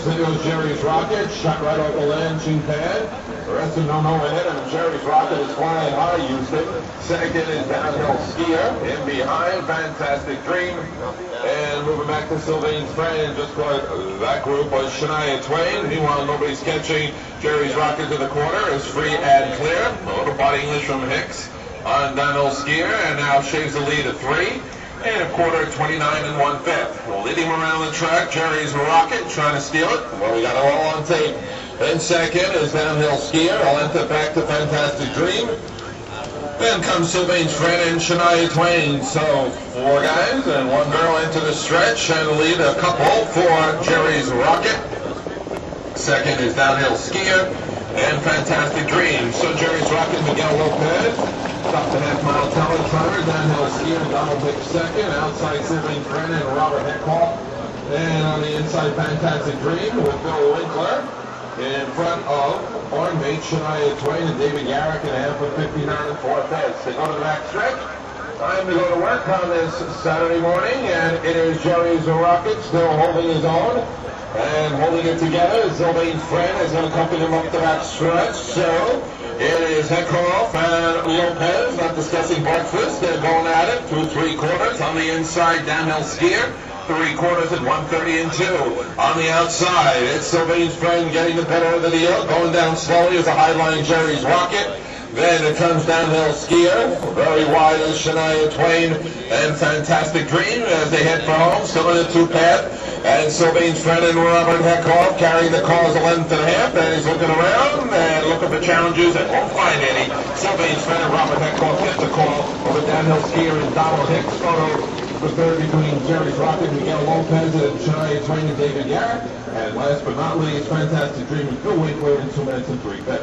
first, there goes Jerry's Rocket, shot right off the launching pad. The rest of them don't know ahead of him. Jerry's Rocket is flying high, Houston. Second is Downhill Skier. In behind, Fantastic Dream. And moving back to Sylvain's Friend, just caught that group was Shania Twain. Meanwhile, nobody's catching Jerry's Rocket to the corner. Is free and clear. A little body English from Hicks on Downhill Skier, and now shaves the lead at 3. And a quarter, 29 and 1/5. We'll lead him around the track. Jerry's Rocket trying to steal it. Well, we got it all on tape. Then second is Downhill Skier. I'll enter back to Fantastic Dream. Then comes Sylvain's Friend and Shania Twain. So 4 guys and 1 girl into the stretch, and the lead a couple for Jerry's Rocket. Second is Downhill Skier and Fantastic Dream. So Jerry's Rocket, Miguel Lopez. Top the half-mile teletrimer, Downhill Skier, Donald Hicks second. Outside Sylvain Friend and Robert Heckhoff. And on the inside, Fantastic Dream with Bill Winkler. In front of our mate Shania Twain and David Garrick in a half of 59 and 4/5. They go to the back stretch. Time to go to work on this Saturday morning, and it is Jerry's Rocket still holding his own and holding it together. Sylvain Friend is going to accompany him up the back stretch. So it is Heckhoff and Lopez not discussing breakfast. They're going at it through 3/4. On the inside, Downhill Skier. 3/4 at 1:30 and 2. On the outside, it's Sylvain's Friend getting the better of the deal. Going down slowly is a high-line Jerry's Rocket. Then it comes Downhill Skier. Very wide is Shania Twain and Fantastic Dream as they head for home. Still in the 2-path. And Sylvain's Friend and Robert Heckhoff carrying the cars a length and a half. And he's looking around and looking for challenges and won't find any. Sylvain's Friend and Robert Heckhoff get the call over Downhill Skier and Donald Hicks. Photo the third between Jerry's Rocket, Miguel Lopez, and Shania Twain and David Garrett. And last but not least, Fantastic Dream and Bill Winkler in 2 minutes and 3/5.